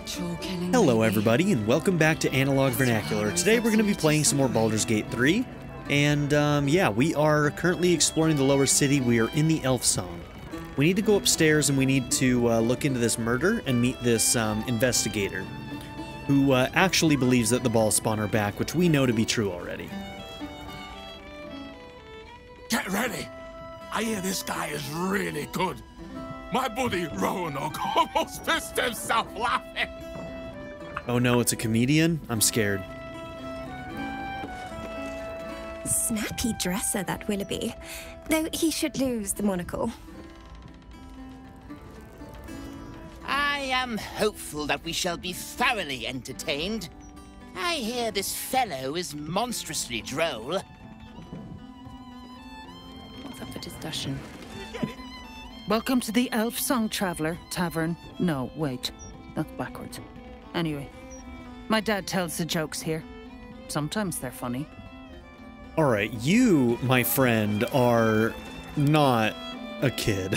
Hello everybody and welcome back to Analog Vernacular. Today we're going to be playing some more Baldur's Gate 3. And yeah, we are currently exploring the lower city. We are in the Elfsong. We need to go upstairs and we need to look into this murder and meet this investigator who actually believes that the ball spawn are back, which we know to be true already. Get ready! I hear this guy is really good. My buddy Roanoke almost pissed himself laughing. Oh no, it's a comedian? I'm scared. Snappy dresser, that Willoughby. Though he should lose the monocle. I am hopeful that we shall be thoroughly entertained. I hear this fellow is monstrously droll. What's up for discussion? Welcome to the Elfsong Traveller Tavern. No, wait. That's backwards. Anyway, my dad tells the jokes here. Sometimes they're funny. Alright, you, my friend, are not a kid.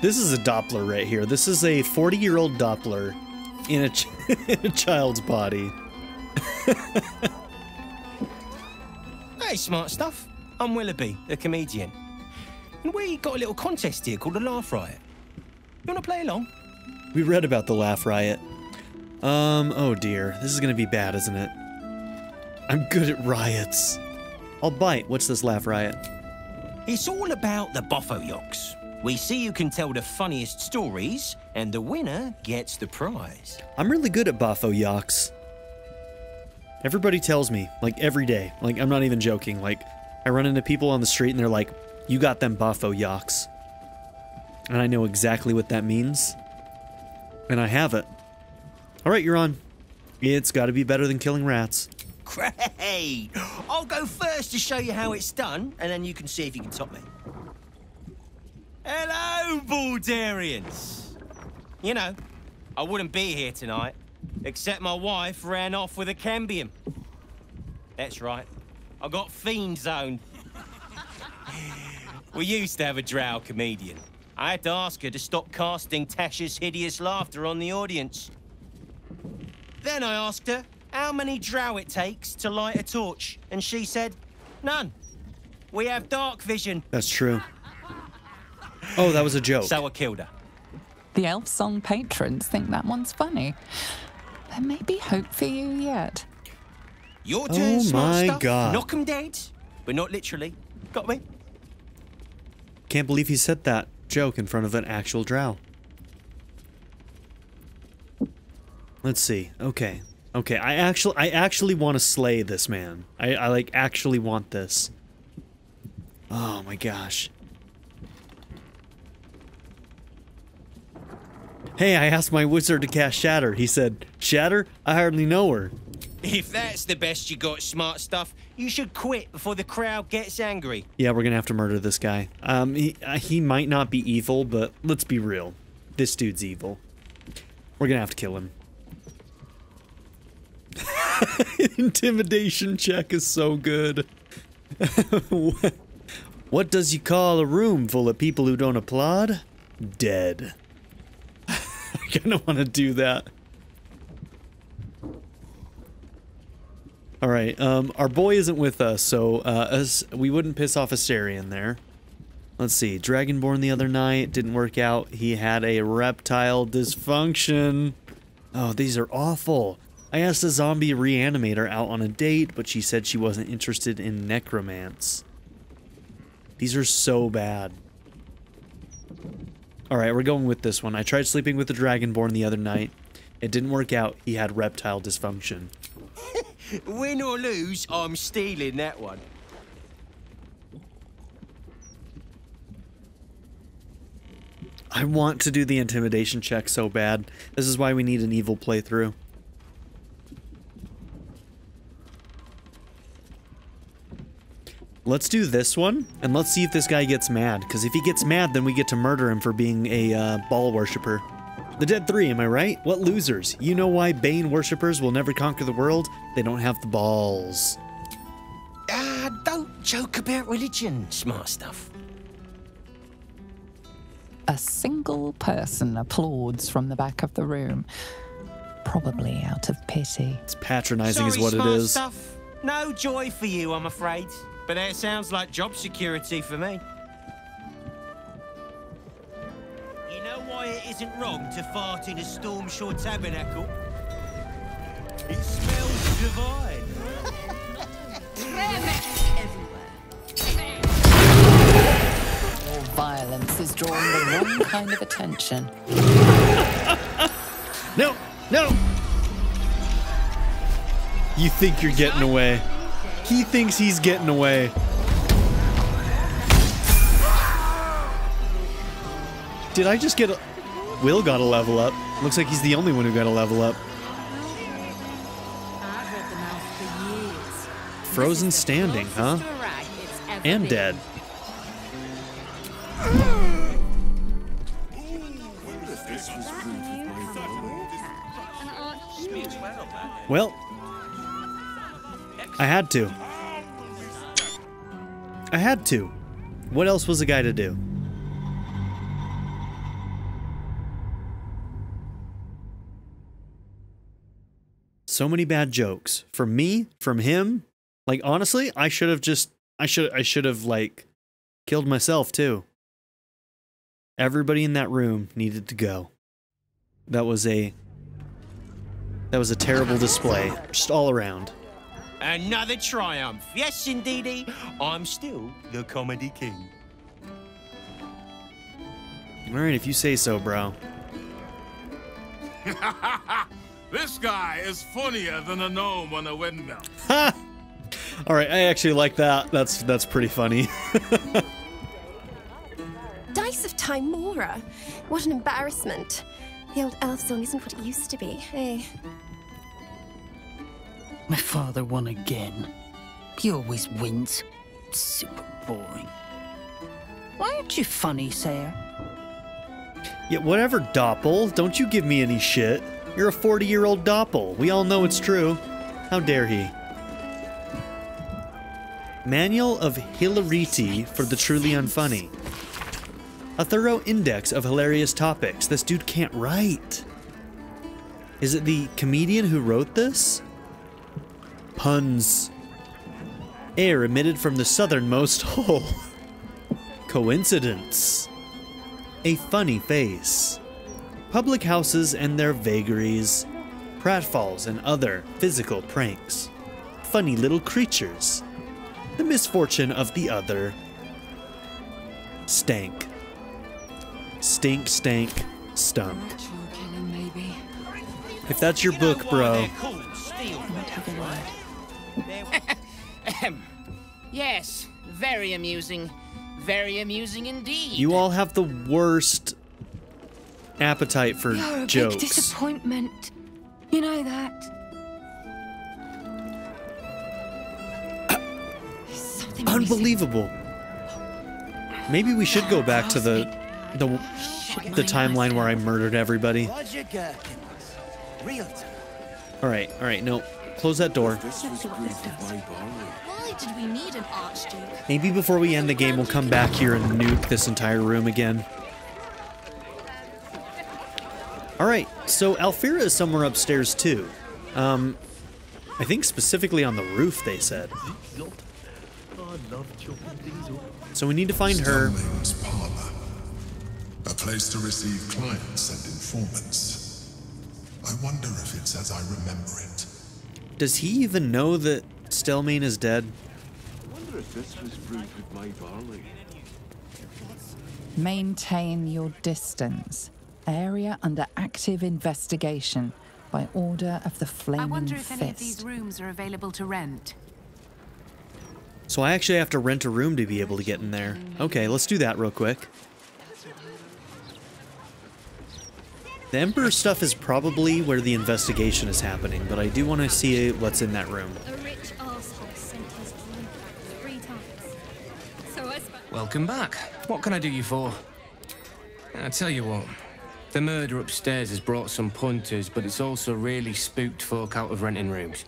This is a Doppler right here. This is a 40-year-old Doppler in a child's body. Hey, smart stuff. I'm Willoughby, the comedian. And we got a little contest here called the Laugh Riot. You want to play along? We read about the Laugh Riot. Oh dear. This is gonna be bad, isn't it? I'm good at riots. I'll bite. What's this Laugh Riot? It's all about the Boffo-Yoks. We see who can tell the funniest stories, and the winner gets the prize. I'm really good at Boffo-Yoks. Everybody tells me, like, every day. Like, I'm not even joking. Like, I run into people on the street and they're like, you got them Boffo-Yoks. And I know exactly what that means. And I have it. Alright, you're on. It's gotta be better than killing rats. Great! I'll go first to show you how it's done, and then you can see if you can top me. Hello, Baldurians! You know, I wouldn't be here tonight, except my wife ran off with a cambium. That's right, I got fiend zoned. We used to have a drow comedian. I had to ask her to stop casting Tasha's hideous laughter on the audience. Then I asked her how many drow it takes to light a torch, and she said, none. We have dark vision. That's true. Oh, that was a joke. So I killed her. The Elfsong patrons think that one's funny. There may be hope for you yet. Your turn, smart my stuff. God. Knock 'em dead, but not literally. Got me? Can't believe he said that joke in front of an actual drow. Let's see. Okay. Okay, I actually want to slay this man. I like actually want this. Oh my gosh. Hey, I asked my wizard to cast Shatter. He said, Shatter? I hardly know her. If that's the best you got, smart stuff, you should quit before the crowd gets angry. Yeah, we're gonna have to murder this guy. He might not be evil, but let's be real. This dude's evil. We're gonna have to kill him. Intimidation check is so good. What does you call a room full of people who don't applaud? Dead. I kinda wanna do that. Alright, our boy isn't with us, so we wouldn't piss off Astarion there. Let's see, Dragonborn the other night, didn't work out. He had a reptile dysfunction. Oh, these are awful. I asked a zombie reanimator out on a date, but she said she wasn't interested in necromance. These are so bad. Alright, we're going with this one. I tried sleeping with the Dragonborn the other night. It didn't work out. He had reptile dysfunction. Win or lose, I'm stealing that one. I want to do the intimidation check so bad. This is why we need an evil playthrough. Let's do this one, and let's see if this guy gets mad. Because if he gets mad, then we get to murder him for being a ball worshipper. The Dead 3, am I right? What losers? You know why Bane worshippers will never conquer the world? They don't have the balls. Don't joke about religion, smart stuff. A single person applauds from the back of the room, probably out of pity. It's patronizing is Sorry, what it smart is. Stuff. No joy for you, I'm afraid. But that sounds like job security for me. You know why it isn't wrong to fart in a Stormshore tabernacle? It smells divine. Your violence is drawing the wrong kind of attention. No, no! You think you're getting away. He thinks he's getting away. Did I just get a... Will got a level up. Looks like he's the only one who got a level up. Frozen standing, huh? And dead. Well, I had to. I had to. What else was a guy to do? So many bad jokes. From me, from him. Like, honestly, I should have, like, killed myself, too. Everybody in that room needed to go. That was a terrible display, just all around. Another triumph. Yes, indeedy. I'm still the comedy king. All right, if you say so, bro. This guy is funnier than a gnome on a windmill. Ha! All right, I actually like that. That's pretty funny. Dice of Timora. What an embarrassment. The old Elfsong isn't what it used to be, eh? My father won again. He always wins. Super boring. Why aren't you funny, Sarah? Yeah, whatever, Doppel. Don't you give me any shit. You're a 40-year-old Doppel. We all know it's true. How dare he? Manual of Hilarity for the Truly Unfunny. A thorough index of hilarious topics. This dude can't write. Is it the comedian who wrote this? Puns. Air emitted from the southernmost hole. Coincidence. A funny face. Public houses and their vagaries. Pratfalls and other physical pranks. Funny little creatures. The misfortune of the other. Stank. Stink, stank, stunk. If that's your book, bro. Yes, very amusing. Very amusing indeed. You all have the worst appetite for You're a jokes. big disappointment. You know that. Something Unbelievable. Maybe we should go back to the timeline where I murdered everybody. All right, no. Close that door. Why did we need an archduke? Maybe before we end the game, we'll come back here and nuke this entire room again. All right, so Alfira is somewhere upstairs too. I think specifically on the roof, they said. So we need to find her. Sterling's parlor. A place to receive clients and informants. I wonder if it's as I remember it. Does he even know that Stelmane is dead? I wonder if this was brewed with my barley. Maintain your distance. Area under active investigation by order of the Flaming I wonder if any of Fist. these rooms are available to rent. So I actually have to rent a room to be able to get in there. Okay, let's do that real quick. The Emperor stuff is probably where the investigation is happening, but I do want to see what's in that room. A rich arsehole sent his wife 3 times. So I spent... Welcome back. What can I do you for? I tell you what, the murder upstairs has brought some punters, but it's also really spooked folk out of renting rooms.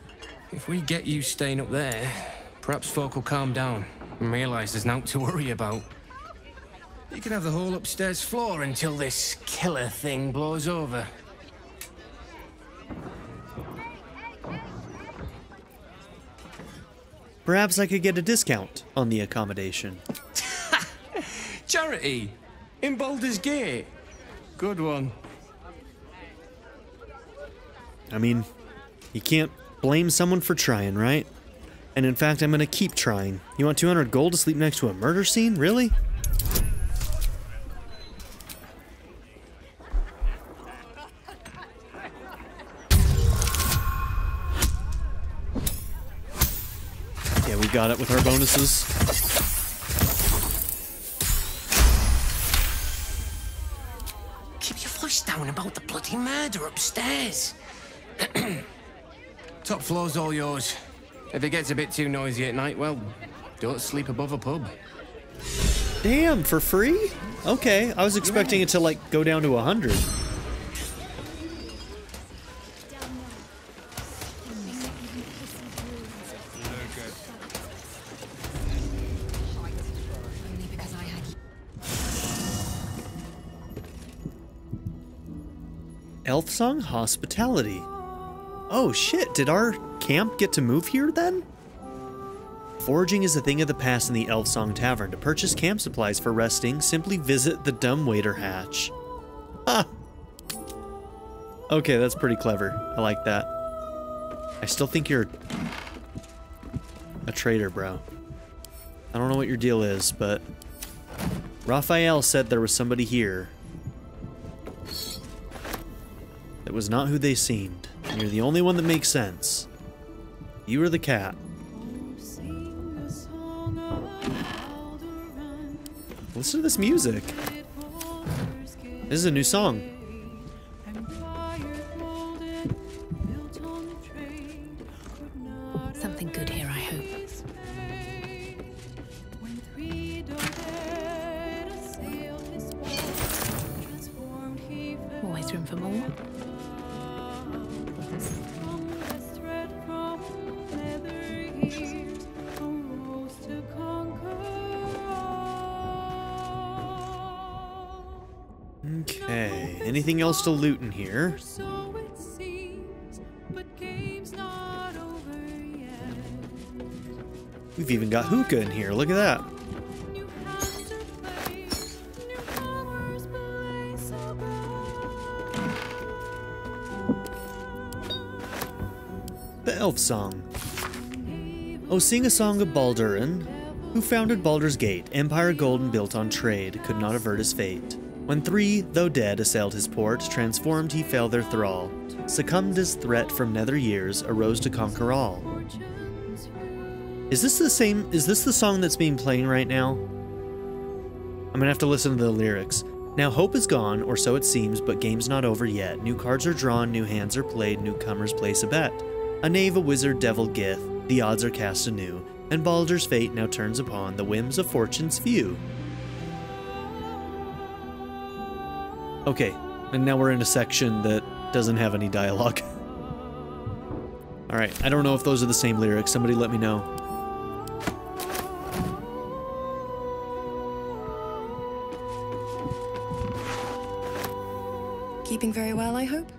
If we get you staying up there, perhaps folk will calm down and realise there's naught to worry about. You can have the whole upstairs floor until this killer thing blows over. Perhaps I could get a discount on the accommodation. Charity! In Baldur's Gate! Good one. I mean, you can't blame someone for trying, right? And in fact, I'm gonna keep trying. You want 200 gold to sleep next to a murder scene? Really? Yeah, we got it with our bonuses. Keep your voice down about the bloody murder upstairs. Top floor's all yours. If it gets a bit too noisy at night, well, don't sleep above a pub. Damn, for free? Okay, I was expecting it to, like, go down to 100. Elfsong Hospitality. Oh shit, did our camp get to move here then? Foraging is a thing of the past in the Elfsong Tavern. To purchase camp supplies for resting, simply visit the dumbwaiter hatch. Ah! Okay, that's pretty clever. I like that. I still think you're a traitor, bro. I don't know what your deal is, but Raphael said there was somebody here that was not who they seemed. And you're the only one that makes sense. You are the cat. Listen to this music. This is a new song. Something good here, I hope. Always room for more. Okay, anything else to loot in here? We've even got hookah in here, look at that. The Elfsong. Oh, sing a song of Baldurin, who founded Baldur's Gate, empire golden built on trade, could not avert his fate. When three, though dead, assailed his port, transformed he fell their thrall. Succumbed as threat from nether years, arose to conquer all. Is this the song that's being playing right now? I'm gonna have to listen to the lyrics. Now hope is gone, or so it seems, but game's not over yet. New cards are drawn, new hands are played, newcomers place a bet. A knave, a wizard, devil, gith, the odds are cast anew, and Baldur's fate now turns upon the whims of fortune's few. Okay, and now we're in a section that doesn't have any dialogue. Alright, I don't know if those are the same lyrics. Somebody let me know. Keeping very well, I hope?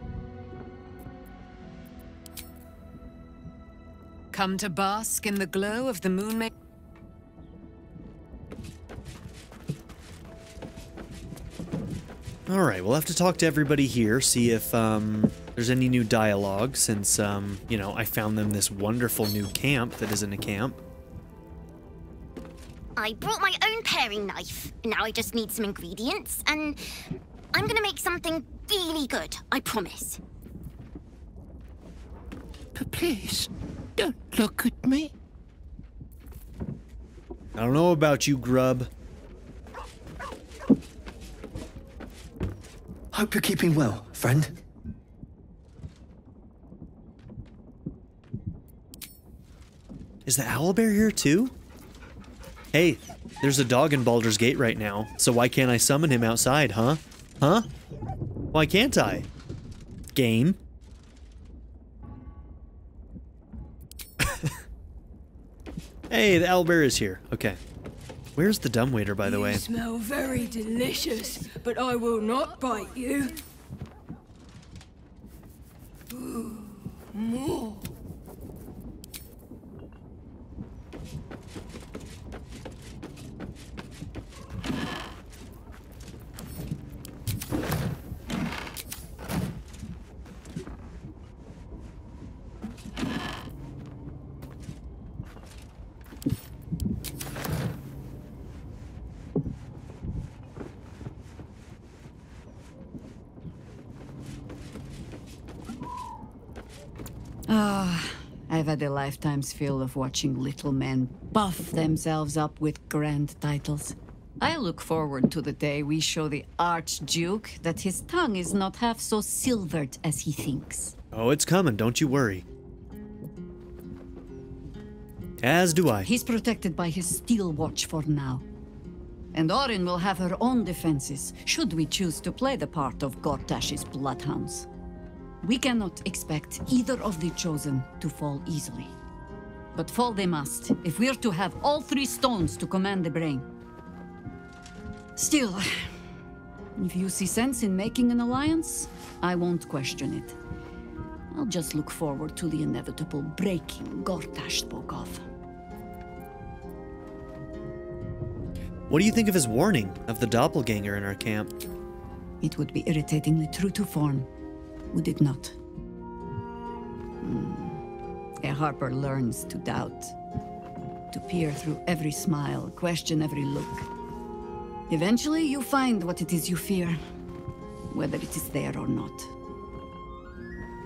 Come to bask in the glow of the moon. Alright, we'll have to talk to everybody here, see if there's any new dialogue, since, you know, I found them this wonderful new camp that isn't a camp. I brought my own paring knife. Now I just need some ingredients, and I'm gonna make something really good, I promise. But please, don't look at me. I don't know about you, grub. Hope you're keeping well, friend. Is the owlbear here too? Hey, there's a dog in Baldur's Gate right now, so why can't I summon him outside, huh? Huh? Why can't I? Game? Hey, the owlbear is here. Okay. Where's the dumbwaiter, by the way? You smell very delicious, but I will not bite you. Ooh, more. I've had a lifetime's fill of watching little men buff themselves up with grand titles. I look forward to the day we show the Archduke that his tongue is not half so silvered as he thinks. Oh, it's coming, don't you worry. As do I. He's protected by his steel watch for now. And Orin will have her own defenses, should we choose to play the part of Gortash's bloodhounds. We cannot expect either of the Chosen to fall easily. But fall they must, if we're to have all three stones to command the brain. Still, if you see sense in making an alliance, I won't question it. I'll just look forward to the inevitable breaking Gortash spoke of. What do you think of his warning of the doppelganger in our camp? It would be irritatingly true to form, would it not? A Harper learns to doubt, to peer through every smile, question every look. Eventually, you find what it is you fear, whether it is there or not.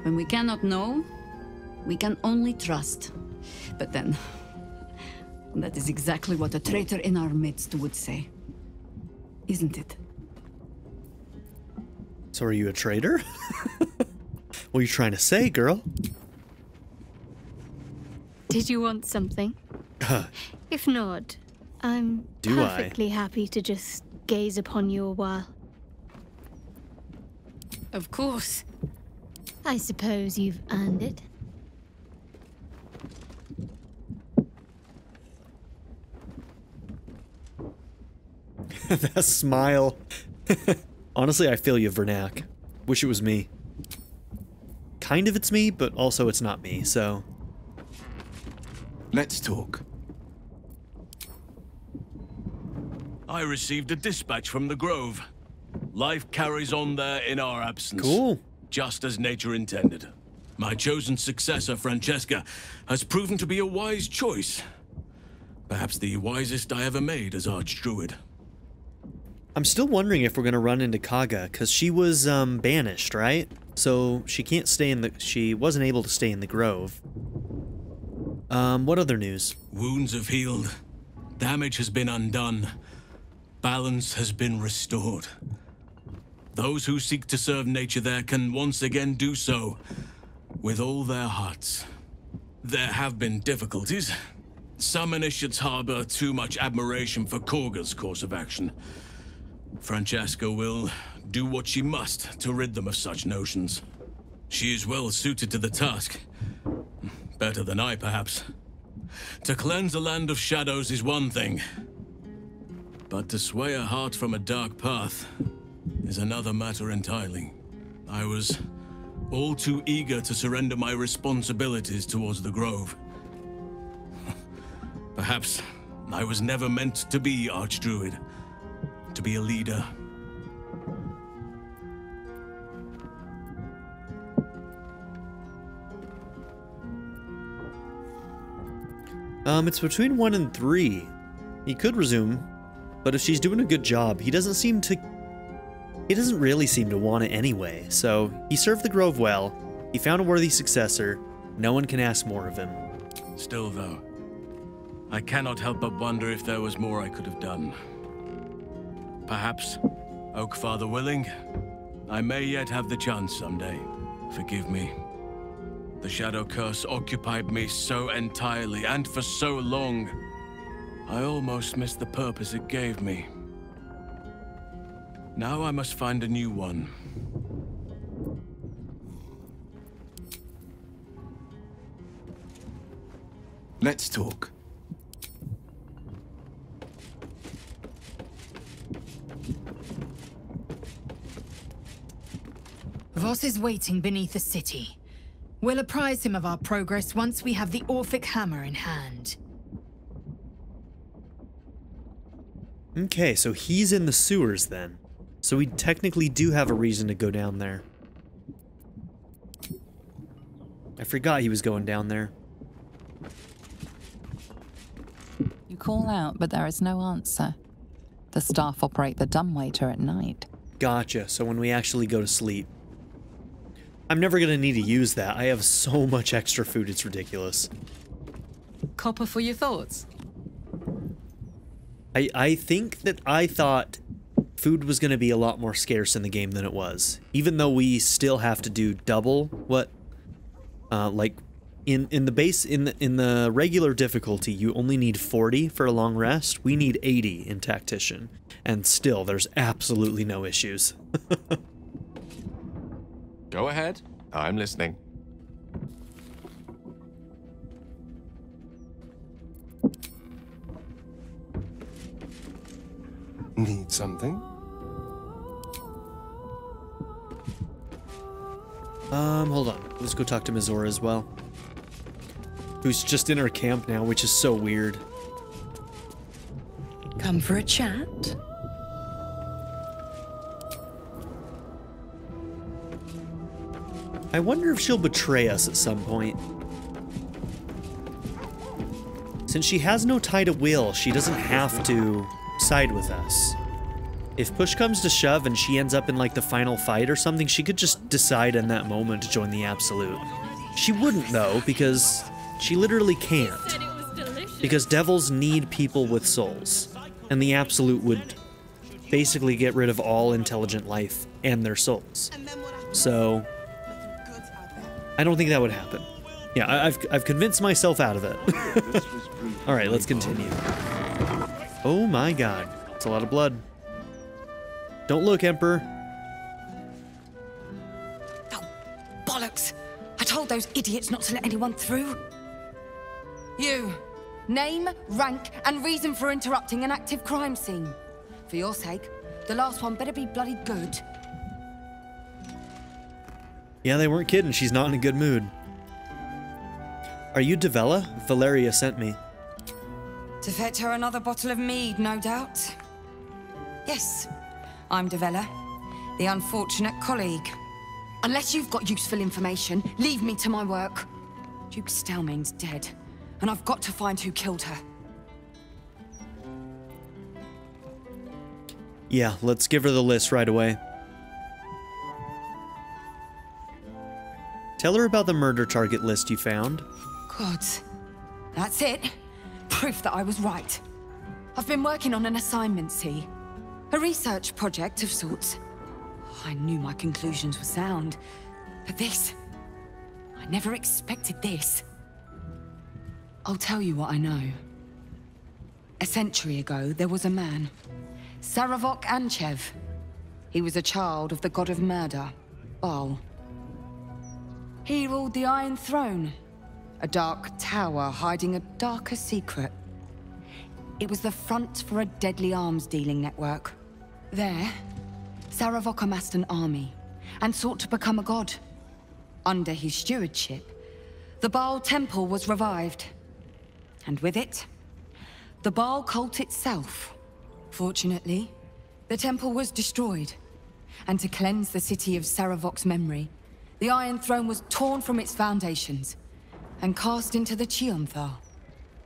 When we cannot know, we can only trust. But then, that is exactly what a traitor in our midst would say. Isn't it? So are you a traitor? What are you trying to say, girl? Did you want something? If not, I'm perfectly happy to just gaze upon you a while. Of course. I suppose you've earned it. That smile. Honestly, I feel you, Vernac. Wish it was me. Kind of it's me, but also it's not me, so... Let's talk. I received a dispatch from the Grove. Life carries on there in our absence. Cool. Just as nature intended. My chosen successor, Francesca, has proven to be a wise choice. Perhaps the wisest I ever made as Archdruid. I'm still wondering if we're gonna run into Kaga, because she was banished, right? So she can't stay in the... She wasn't able to stay in the Grove. What other news? Wounds have healed. Damage has been undone. Balance has been restored. Those who seek to serve nature there can once again do so with all their hearts. There have been difficulties. Some initiates harbor too much admiration for Korga's course of action. Francesca will do what she must to rid them of such notions. She is well suited to the task. Better than I, perhaps. To cleanse a land of shadows is one thing, but to sway a heart from a dark path is another matter entirely. I was all too eager to surrender my responsibilities towards the Grove. Perhaps I was never meant to be Archdruid, to be a leader. It's between 1 and 3. He could resume, but if she's doing a good job, he doesn't really seem to want it anyway. So he served the Grove well. He found a worthy successor. No one can ask more of him. Still, though, I cannot help but wonder if there was more I could have done. Perhaps, Oakfather willing, I may yet have the chance someday. Forgive me. The Shadow Curse occupied me so entirely and for so long, I almost missed the purpose it gave me. Now I must find a new one. Let's talk. boss is waiting beneath the city. We'll apprise him of our progress once we have the Orphic Hammer in hand. Okay, so he's in the sewers then. So we technically do have a reason to go down there. I forgot he was going down there. You call out, but there is no answer. The staff operate the dumbwaiter at night. Gotcha, so when we actually go to sleep. I'm never gonna need to use that. I have so much extra food, it's ridiculous. Copper for your thoughts? I think that I thought food was gonna be a lot more scarce in the game than it was. Even though we still have to do double what like in the regular difficulty you only need 40 for a long rest. We need 80 in Tactician. And still there's absolutely no issues. Go ahead. I'm listening. Need something? Hold on. Let's go talk to Mizora as well. Who's just in her camp now, which is so weird. Come for a chat? I wonder if she'll betray us at some point. Since she has no tie to will, she doesn't have to side with us. If push comes to shove and she ends up in like the final fight or something, she could just decide in that moment to join the Absolute. She wouldn't though, because she literally can't. Because devils need people with souls, and the Absolute would basically get rid of all intelligent life and their souls. So I don't think that would happen. Yeah, I've convinced myself out of it. All right, let's continue. Oh my god, it's a lot of blood. Don't look, Emperor. Oh, bollocks! I told those idiots not to let anyone through. You. Name, rank, and reason for interrupting an active crime scene. For your sake, the last one better be bloody good. Yeah, they weren't kidding. She's not in a good mood. Are you Devella? Valeria sent me. To fetch her another bottle of mead, no doubt. Yes, I'm Devella, the unfortunate colleague. Unless you've got useful information, leave me to my work. Duke Stelmane's dead, and I've got to find who killed her. Yeah, let's give her the list right away. Tell her about the murder target list you found. God, that's it. Proof that I was right. I've been working on an assignment, see? A research project of sorts. I knew my conclusions were sound, but this... I never expected this. I'll tell you what I know. A century ago, there was a man, Saravok Anchev. He was a child of the god of murder, Baal. He ruled the Iron Throne, a dark tower hiding a darker secret. It was the front for a deadly arms-dealing network. There, Saravok amassed an army and sought to become a god. Under his stewardship, the Baal Temple was revived. And with it, the Baal cult itself. Fortunately, the temple was destroyed. And to cleanse the city of Saravok's memory, the Iron Throne was torn from its foundations and cast into the Chiomthal.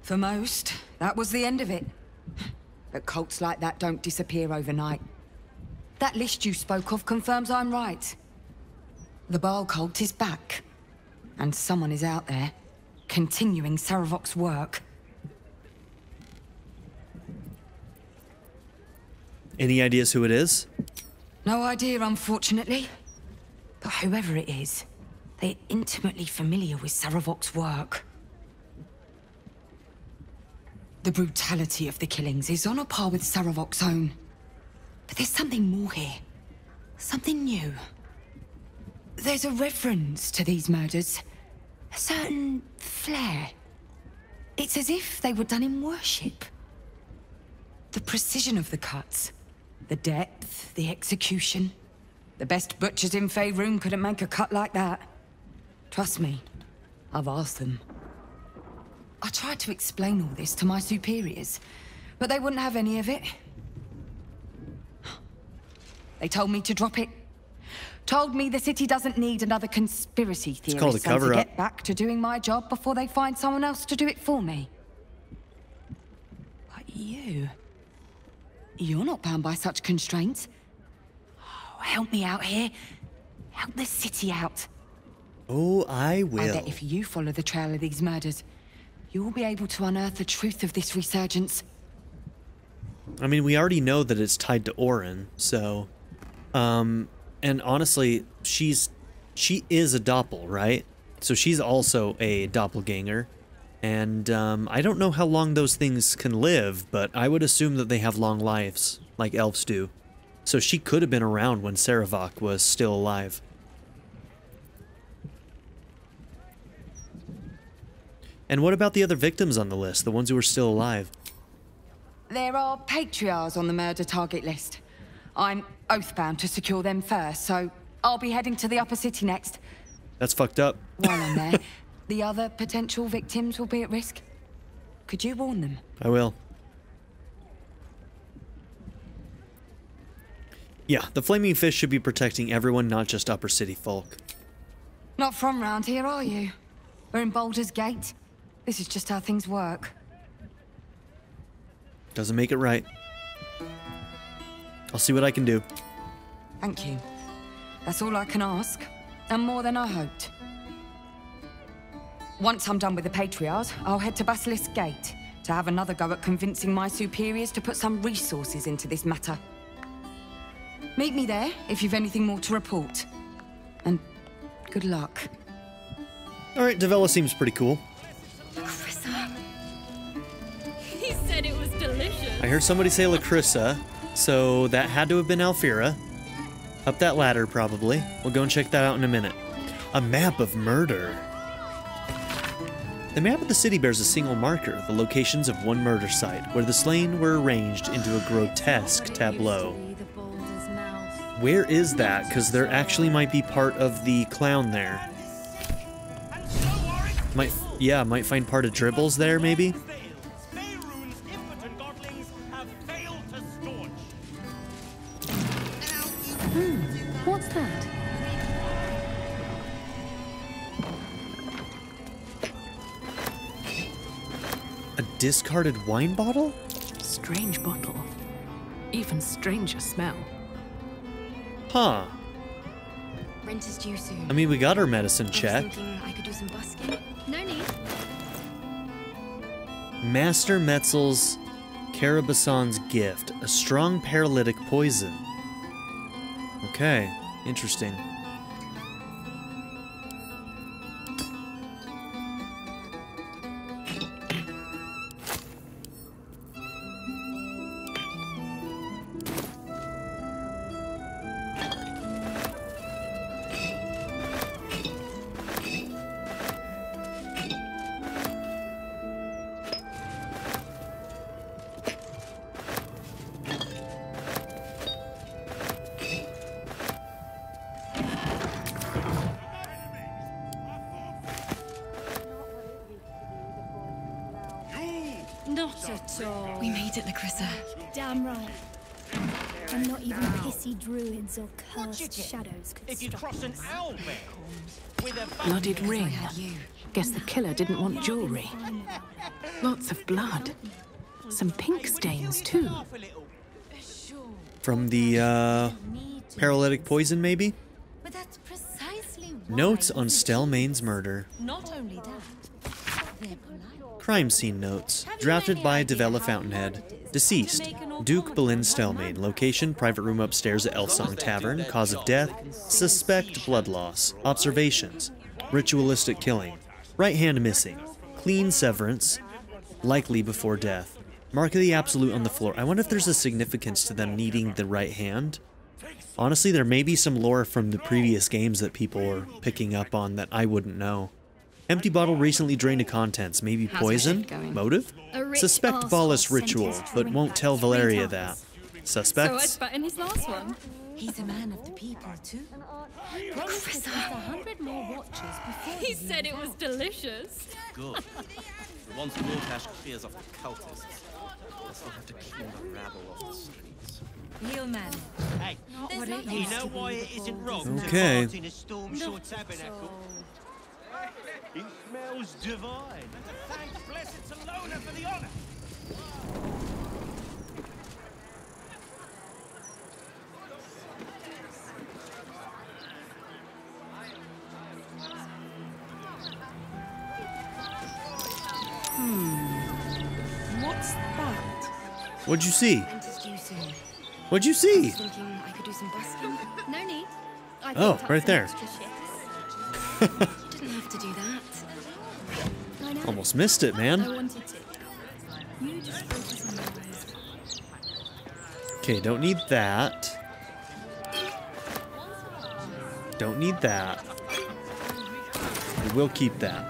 For most, that was the end of it. But cults like that don't disappear overnight. That list you spoke of confirms I'm right. The Baal cult is back. And someone is out there, continuing Saravok's work. Any ideas who it is? No idea, unfortunately. But whoever it is, they're intimately familiar with Saravok's work. The brutality of the killings is on a par with Saravok's own. But there's something more here. Something new. There's a reference to these murders. A certain flair. It's as if they were done in worship. The precision of the cuts. The depth, the execution. The best butchers in Faerun couldn't make a cut like that. Trust me, I've asked them. I tried to explain all this to my superiors, but they wouldn't have any of it. They told me to drop it. Told me the city doesn't need another conspiracy theorist. It's called a cover-up. To get back to doing my job before they find someone else to do it for me. But you're not bound by such constraints. Oh, help me out here. Help the city out. Oh, I will. I bet if you follow the trail of these murders, you'll be able to unearth the truth of this resurgence. I mean, we already know that it's tied to Orin, so... And honestly, she is a doppel, right? So she's also a doppelganger. And I don't know how long those things can live, but I would assume that they have long lives, like elves do. So she could have been around when Saravok was still alive. And what about the other victims on the list, the ones who are still alive? There are patriarchs on the murder target list. I'm oathbound to secure them first, so I'll be heading to the upper city next. That's fucked up. While I'm there, the other potential victims will be at risk. Could you warn them? I will. Yeah, the Flaming Fish should be protecting everyone, not just upper city folk. Not from round here, are you? We're in Baldur's Gate. This is just how things work. Doesn't make it right. I'll see what I can do. Thank you. That's all I can ask, and more than I hoped. Once I'm done with the Patriarchs, I'll head to Basilisk Gate to have another go at convincing my superiors to put some resources into this matter. Meet me there if you've anything more to report. And good luck. Alright, Davella seems pretty cool. He said it was delicious. I heard somebody say Lacrissa, so that had to have been Alfira. Up that ladder, probably. We'll go and check that out in a minute. A map of murder. The map of the city bears a single marker, the locations of one murder site, where the slain were arranged into a grotesque tableau. Where is that? Because there actually might be part of the clown there. Might find part of Dribbles there, maybe? What's that? A discarded wine bottle? Strange bottle. Even stranger smell. Huh. Rent is due soon. I mean, we got our medicine check. I could do some busking. No need. Master Metzel's Carabason's gift. A strong paralytic poison. Okay, interesting. Not at all. We made it, Lacrissa. Damn right. And not even pissy druids or cursed shadows could stop us. Blooded ring. Guess the killer didn't want jewelry. Lots of blood. Some pink stains, too. From the, paralytic poison, maybe? But that's precisely Notes on Stelmane's murder. Not only that, Crime scene notes. Drafted by Davella Fountainhead. Deceased. Duke Boleyn Stelmane. Location, private room upstairs at Elfsong Tavern. Cause of death. Suspect blood loss. Observations. Ritualistic killing. Right hand missing. Clean severance. Likely before death. Mark of the Absolute on the floor. I wonder if there's a significance to them needing the right hand. Honestly, there may be some lore from the previous games that people are picking up on that I wouldn't know. Empty bottle recently drained of contents. Maybe poison? Motive? Suspect Ballast ritual, but won't tell Valeria that. Suspects? So I'd bet in his last one. He's a man of the people, too. Promised us 100 more watches before he said it was delicious. Good. Once Warcash clears off the cultists, we'll still have to clean the rabble off the streets. Real man. Hey, What it you used know to be why it isn't wrong Okay. to fart in a storm-shore tabernacle? It smells divine. Thanks, blessed Salona, for the honor. What's that? What'd you see? Enters you soon. What'd you I see? was thinking I could do some busking. No need. I Oh, picked up right some there. extra shifts. Didn't have to do that. I know. Almost missed it, I man. wanted to. You just focus on your eyes. Okay, don't need that. Don't need that. We will keep that.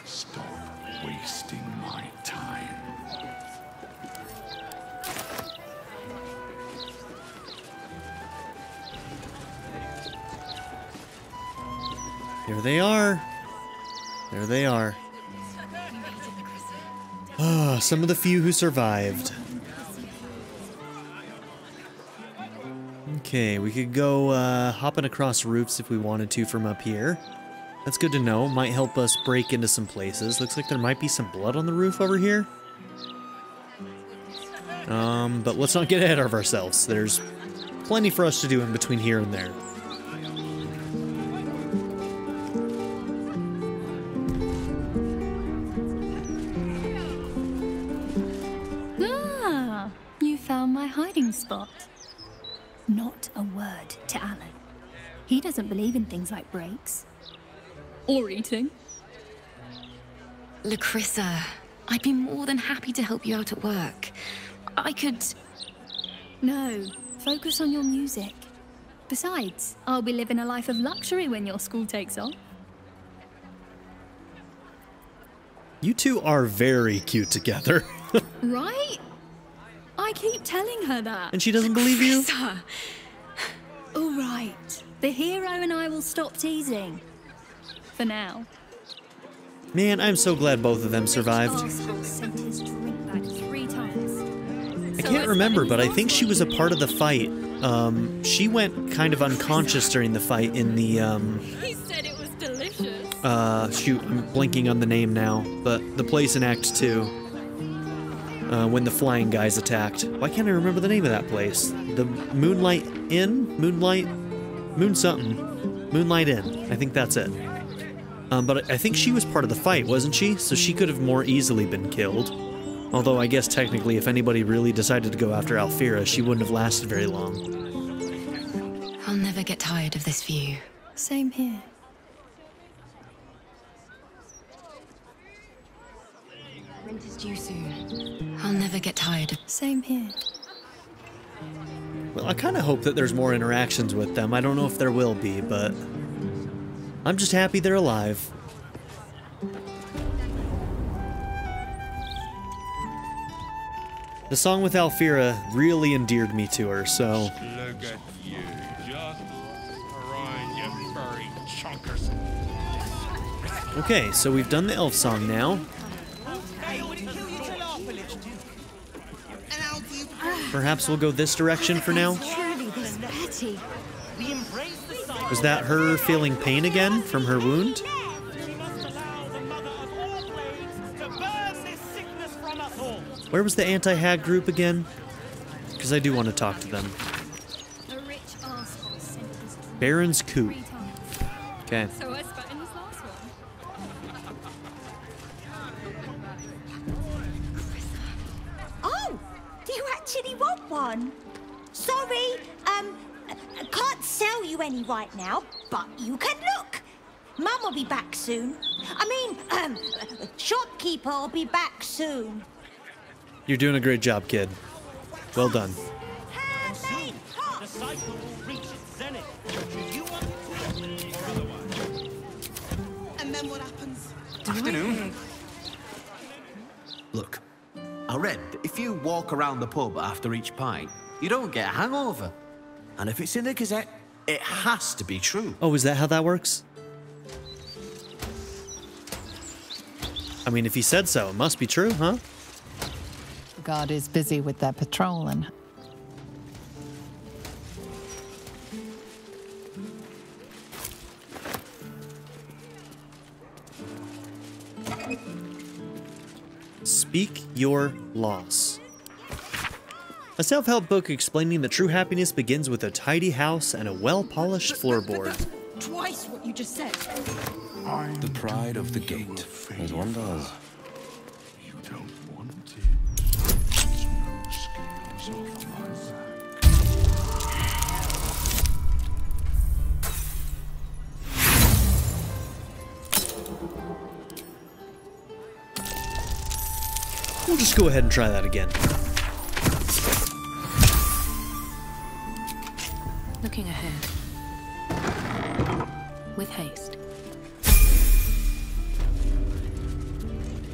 Stop wasting my time. Here they are. There they are. Ah, some of the few who survived. Okay, we could go hopping across roofs if we wanted to from up here. That's good to know. Might help us break into some places. Looks like there might be some blood on the roof over here. But let's not get ahead of ourselves. There's plenty for us to do in between here and there. Ah, you found my hiding spot. Not a word to Alan. He doesn't believe in things like breaks. Or eating. Lacrissa, I'd be more than happy to help you out at work. I could... No, focus on your music. Besides, I'll be living a life of luxury when your school takes off. You two are very cute together. Right? I keep telling her that. And she doesn't believe you? Lacrissa. All right. The hero and I will stop teasing. For now. Man, I'm so glad both of them survived. Arsehole sent his drink back 3 times. I can't remember, but I think she was a part of the fight. She went kind of unconscious during the fight in the, He said it was delicious. shoot, I'm blinking on the name now, but the place in Act 2. When the flying guys attacked. Why can't I remember the name of that place? The Moonlight Inn? Moon something. Moonlight Inn. I think that's it. But I think she was part of the fight, wasn't she? So she could have more easily been killed. Although I guess technically if anybody really decided to go after Alfira, she wouldn't have lasted very long. I'll never get tired of this view. Same here. Rent is due soon. I'll never get tired of... Same here. Well, I kind of hope that there's more interactions with them. I don't know if there will be, but I'm just happy they're alive. The song with Alfira really endeared me to her, so... Look at you, just around you furry chunkers. Okay, so we've done the Elfsong now. Perhaps we'll go this direction for now. Truly this petty. Was that her feeling pain again from her wound? Where was the anti-hag group again? Because I do want to talk to them. Baron's Coop. Okay. So I spat in his last one. Oh, do you actually want one? Sorry, I can't sell you any right now, but you can look. Mum will be back soon. I mean, shopkeeper will be back soon. You're doing a great job, kid. Well done. Soon, the cycle will reach its zenith. If you want it to, or otherwise. And then what happens? Afternoon. Look, I read that if you walk around the pub after each pint, you don't get a hangover. And if it's in the Gazette, it has to be true. Oh, is that how that works? I mean, if he said so, it must be true, huh? The guard is busy with their patrol and... Speak your loss. A self-help book explaining that true happiness begins with a tidy house and a well-polished floorboard. Twice what you just said. The pride of the gate, as one does. You don't want it. There's no scales off my back. We'll just go ahead and try that again. Looking ahead. With haste.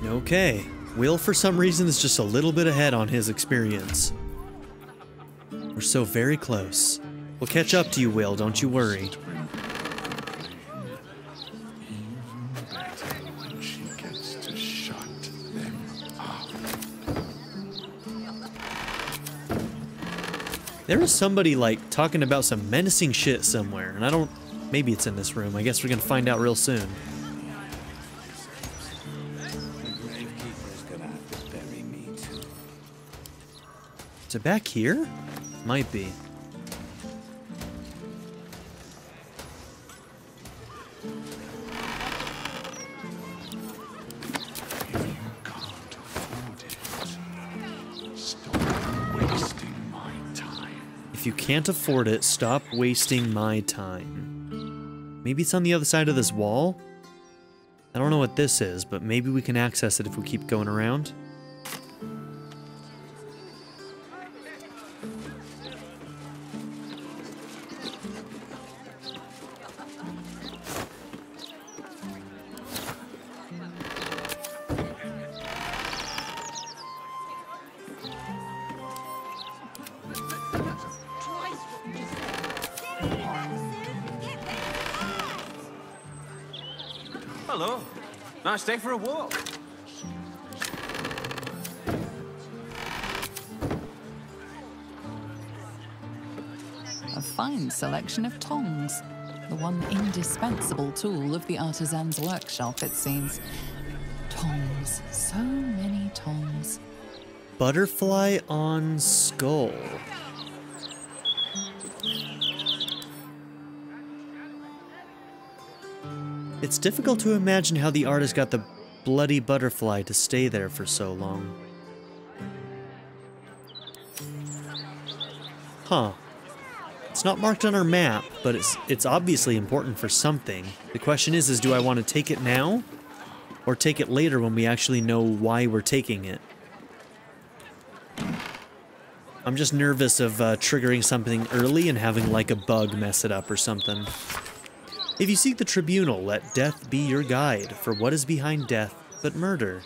Okay. Will, for some reason, is just a little bit ahead on his experience. We're so very close. We'll catch up to you, Will, don't you worry. There is somebody, like, talking about some menacing shit somewhere, and I don't... Maybe it's in this room. I guess we're gonna find out real soon. Is it back here? Might be. If you can't afford it, stop wasting my time. Maybe it's on the other side of this wall? I don't know what this is, but maybe we can access it if we keep going around. Hello. Nice day for a walk. A fine selection of tongs. The one indispensable tool of the artisan's workshop, it seems. Tongs. So many tongs. Butterfly on skull. It's difficult to imagine how the artist got the bloody butterfly to stay there for so long. Huh. It's not marked on our map, but it's obviously important for something. The question is do I want to take it now? Or take it later when we actually know why we're taking it? I'm just nervous of triggering something early and having like a bug mess it up or something. If you seek the tribunal, let death be your guide, for what is behind death but murder?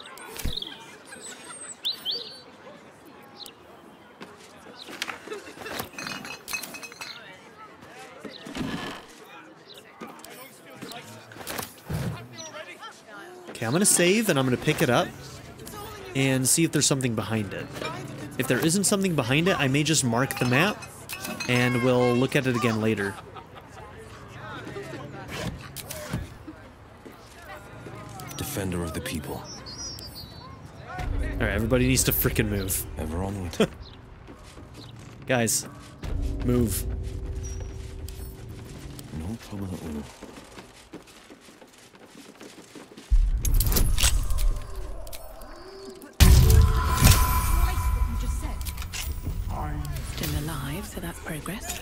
Okay, I'm gonna save and I'm gonna pick it up and see if there's something behind it. If there isn't something behind it, I may just mark the map and we'll look at it again later. Defender of the people. Alright, everybody needs to frickin' move. Ever onward. Guys, move. No trouble at all. Still alive, so that's progress.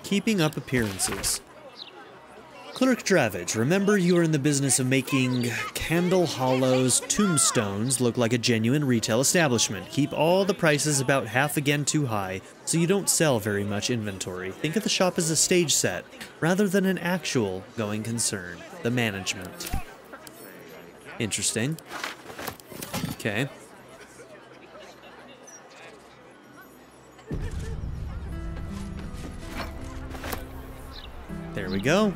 Keeping up appearances. Clerk Dravage, remember you are in the business of making Candle Hollow's tombstones look like a genuine retail establishment. Keep all the prices about half again too high, so you don't sell very much inventory. Think of the shop as a stage set, rather than an actual going concern. The management. Interesting. Okay. There we go.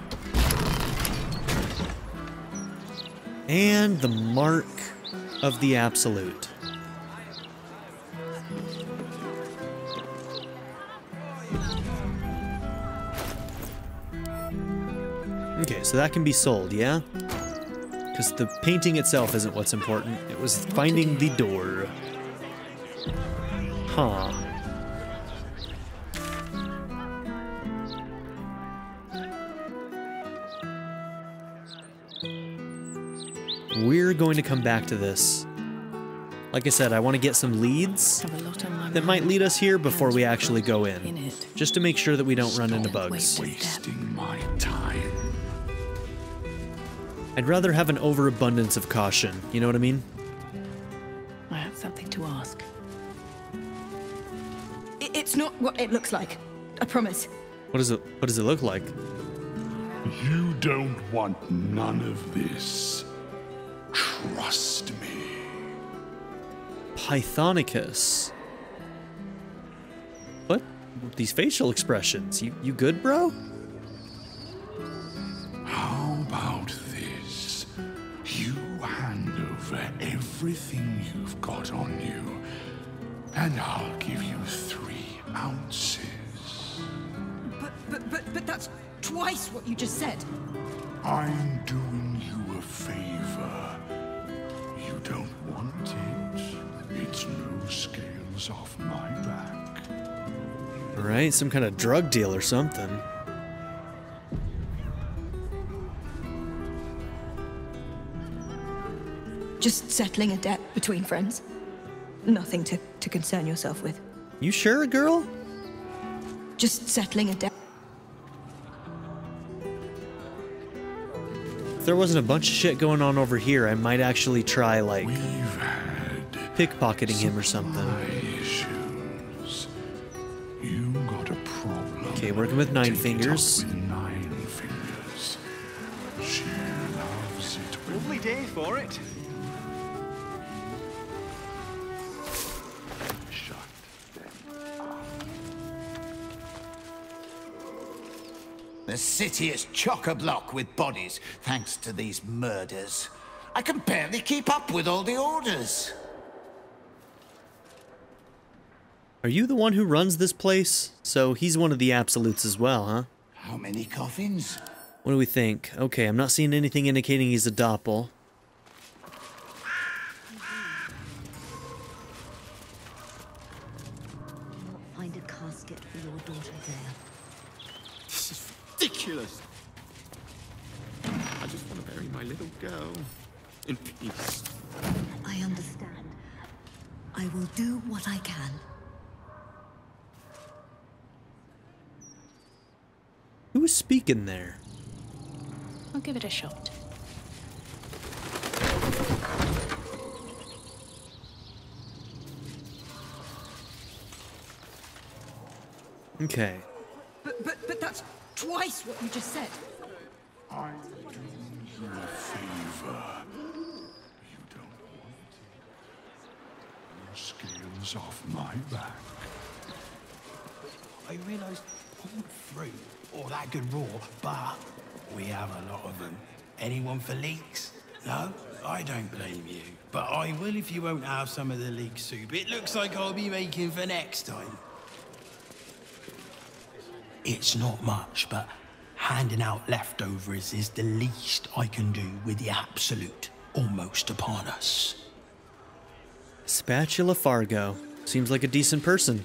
And the mark of the Absolute. Okay, so that can be sold, yeah? Because the painting itself isn't what's important. It was finding the door. Huh. We're going to come back to this. Like I said, I want to get some leads that might lead us here before we actually go in. Just to make sure that we don't run into bugs. Wasting my time. I'd rather have an overabundance of caution, you know what I mean? I have something to ask. It's not what it looks like. I promise. What does it look like? You don't want none of this. Trust me. Pythonicus. What? These facial expressions. You good, bro? How about this? You hand over everything you've got on you, and I'll give you 3 ounces. But that's twice what you just said. I'm doing you a favor. You don't want it. It's no scales off my back. Alright, some kind of drug deal or something. Just settling a debt between friends. Nothing to concern yourself with. You sure, girl? Just settling a debt. If there wasn't a bunch of shit going on over here, I might actually try, like, pickpocketing him or something. Issues. You got a problem. Okay, working with 9 fingers. With 9 fingers. She loves it. Lovely day for it. The city is chock-a-block with bodies, thanks to these murders. I can barely keep up with all the orders. Are you the one who runs this place? So he's one of the absolutes as well, huh? How many coffins? What do we think? Okay, I'm not seeing anything indicating he's a doppel. Find a casket for your daughter there. This is ridiculous. I just want to bury my little girl in peace. I understand. I will do what I can. Who was speaking there? I'll give it a shot. Okay. But that's twice what you just said. I'm doing you a favor. You don't want it. No scales off my back. I realised I want fruit or that good raw, but we have a lot of them. Anyone for leeks? No? I don't blame you. But I will if you won't have some of the leek soup. It looks like I'll be making for next time. It's not much, but handing out leftovers is the least I can do with the absolute almost upon us. Spatula Fargo. Seems like a decent person.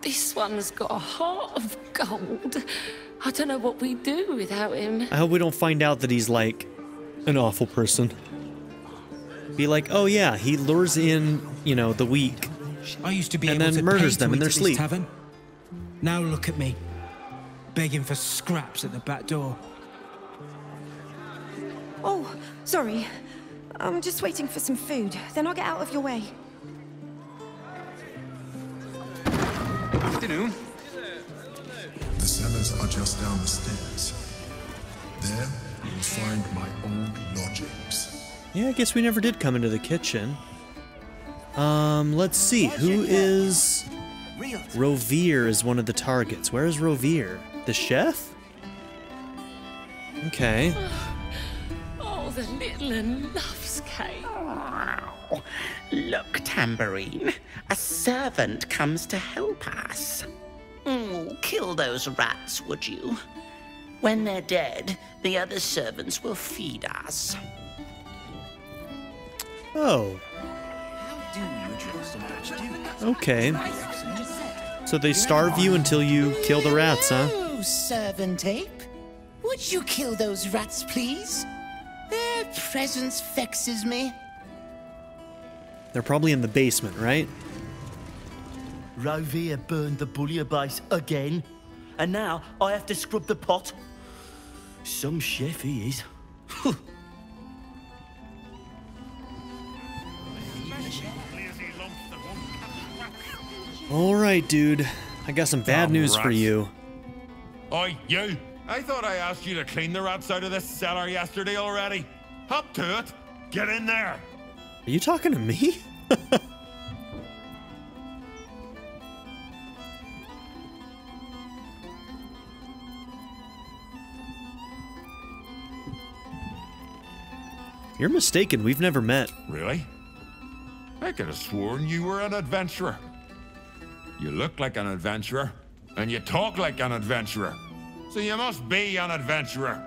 This one's got a heart of gold. I don't know what we'd do without him. I hope we don't find out that he's like an awful person. Be like, oh yeah, he lures in, you know, the weak. I used to be and able then to murders pay them to in their eat at this sleep. tavern. Now look at me. begging for scraps at the back door. Oh, sorry. I'm just waiting for some food. Then I'll get out of your way. Afternoon. The cellars are just down the stairs. There, you'll find my old lodgings. Yeah, I guess we never did come into the kitchen. Let's see. Who is... Rovere is one of the targets. Where is Rovere? The chef? Okay. Oh, the little one loves cake. Oh, look, Tambourine. A servant comes to help us. Kill those rats, would you? When they're dead, the other servants will feed us. Oh. Okay. So they starve you until you kill the rats, huh? Oh, Servant Ape. Would you kill those rats, please? Their presence vexes me. They're probably in the basement, right? Rovere burned the bullier base again, and now I have to scrub the pot. Some chef he is. All right, dude. I got some bad news for you. Oi, you! I thought I asked you to clean the rats out of this cellar yesterday already. Up to it. Get in there. Are you talking to me? You're mistaken. We've never met. Really? I could have sworn you were an adventurer. You look like an adventurer, and you talk like an adventurer. So you must be an adventurer.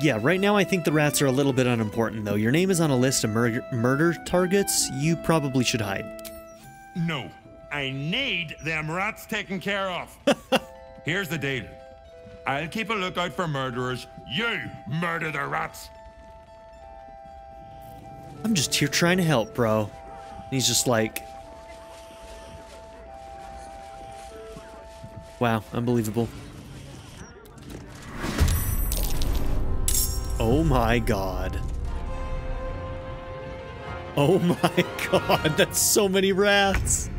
Yeah, right now I think the rats are a little bit unimportant, though. Your name is on a list of murder targets. You probably should hide. No, I need them rats taken care of. Here's the deal. I'll keep a lookout for murderers. You murder the rats. I'm just here trying to help, bro. And he's just like... Wow, unbelievable. Oh my god. Oh my god, that's so many rats.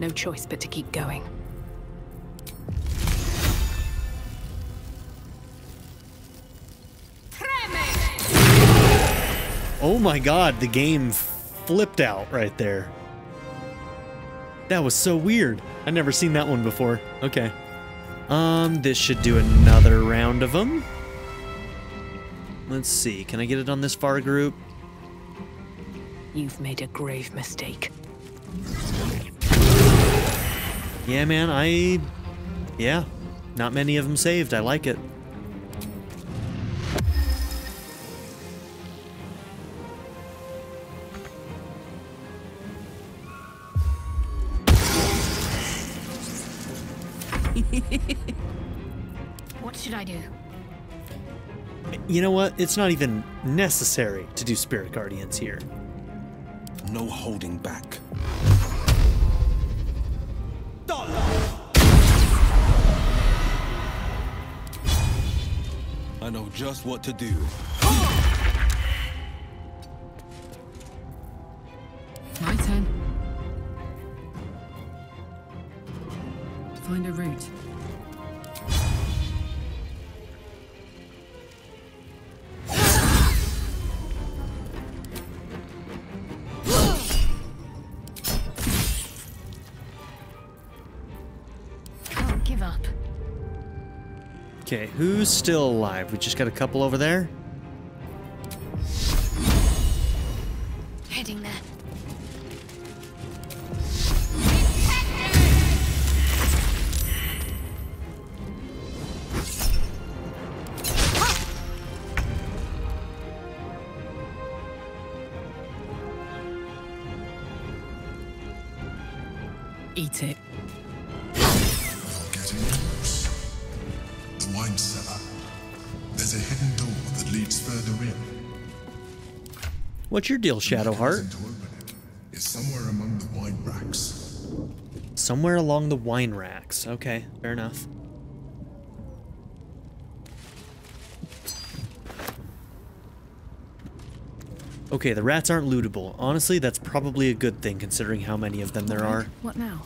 No choice but to keep going. Oh my god, the game flipped out right there. That was so weird. I've never seen that one before. Okay. This should do another round of them. Let's see. Can I get it on this far group? You've made a grave mistake. Yeah, man, yeah, not many of them saved. I like it. What should I do? You know what? It's not even necessary to do Spirit Guardians here. No holding back. I know just what to do. My turn. Find a route. Can't give up. Okay, who's still alive? We just got a couple over there. Heading there. Eat it. Getting close. The wine cellar. There's a hidden door that leads further in. What's your deal, Shadowheart? It's somewhere among the wine racks. Somewhere along the wine racks. Okay, fair enough. Okay, the rats aren't lootable. Honestly, that's probably a good thing considering how many of them there are. What now?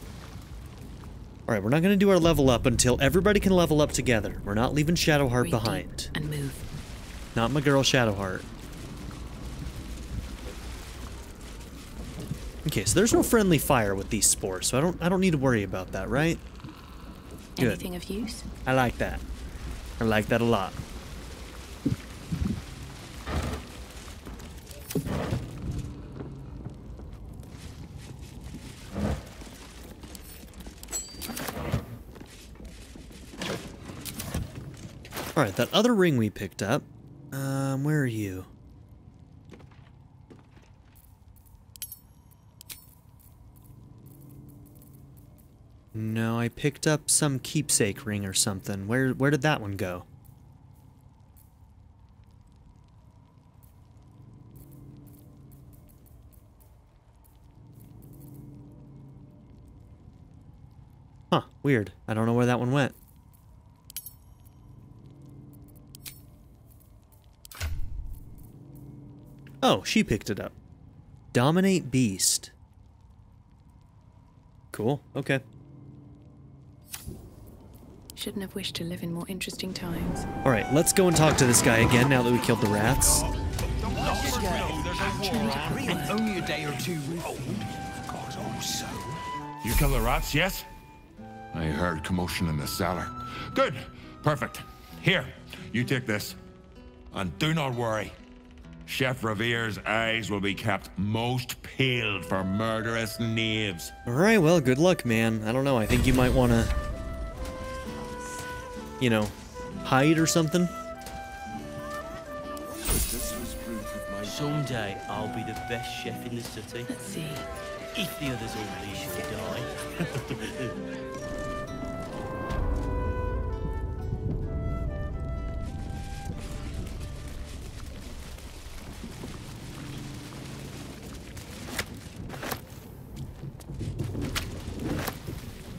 Alright, we're not going to do our level up until everybody can level up together. We're not leaving Shadowheart behind. And move. Not my girl Shadowheart. Okay, so there's no friendly fire with these spores, so I don't need to worry about that, right? Good. Anything of use? I like that. I like that a lot. Alright, that other ring we picked up. Where are you? No, I picked up some keepsake ring or something. Where did that one go? Huh, weird. I don't know where that one went. Oh, she picked it up. Dominate Beast. Cool, okay. Shouldn't have wished to live in more interesting times. Alright, let's go and talk to this guy again now that we killed the rats. And only a day or two old. God, also. You kill the rats, yes? I heard commotion in the cellar. Good. Perfect. Here, you take this. And do not worry. Chef Revere's eyes will be kept most peeled for murderous knaves. Alright, well, good luck, man. I don't know, I think you might want to, you know, hide or something. Someday I'll be the best chef in the city. Let's see. If the others all leave or die.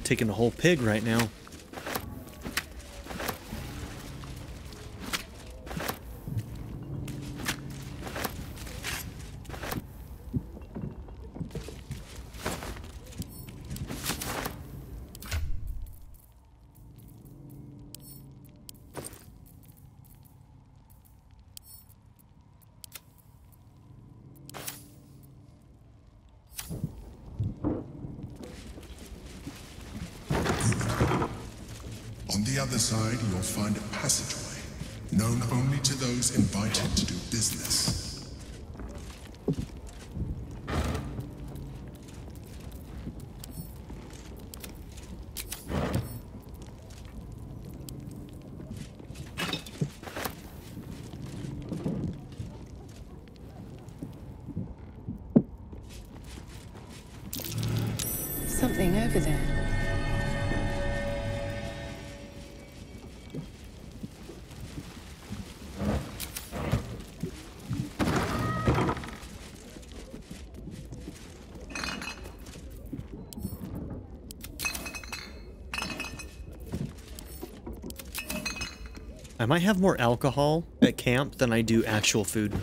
Taking a whole pig right now. On the other side, you'll find a passageway, known only to those invited to do business. Something over there. I might have more alcohol at camp than I do actual food.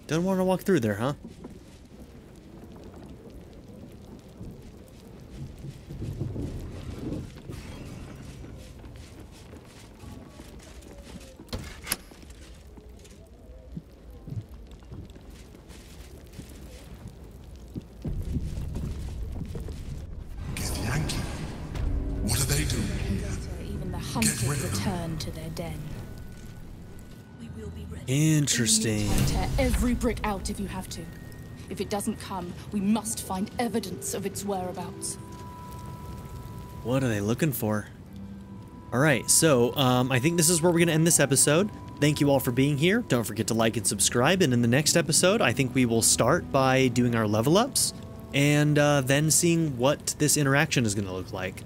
Don't want to walk through there, huh? return to their den. Interesting. Tear every brick out if you have to. If it doesn't come, we must find evidence of its whereabouts. What are they looking for? Alright, so I think this is where we're going to end this episode. Thank you all for being here. Don't forget to like and subscribe. And in the next episode, I think we will start by doing our level ups and then seeing what this interaction is going to look like.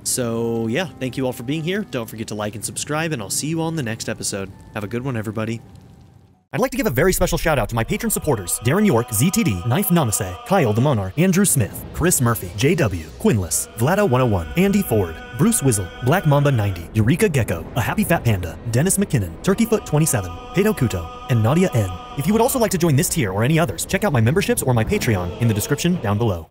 So yeah, thank you all for being here. Don't forget to like and subscribe, and I'll see you all in the next episode. Have a good one, everybody. I'd like to give a very special shout out to my patron supporters: Darren York, ZTD, Knife Namaste, Kyle the Monarch, Andrew Smith, Chris Murphy, JW, Quinless, Vlado101, Andy Ford, Bruce Wizzle, Black Mamba 90, Eureka Gecko, A Happy Fat Panda, Dennis McKinnon, Turkeyfoot 27, Pedo Kuto, and Nadia N. If you would also like to join this tier or any others, check out my memberships or my Patreon in the description down below.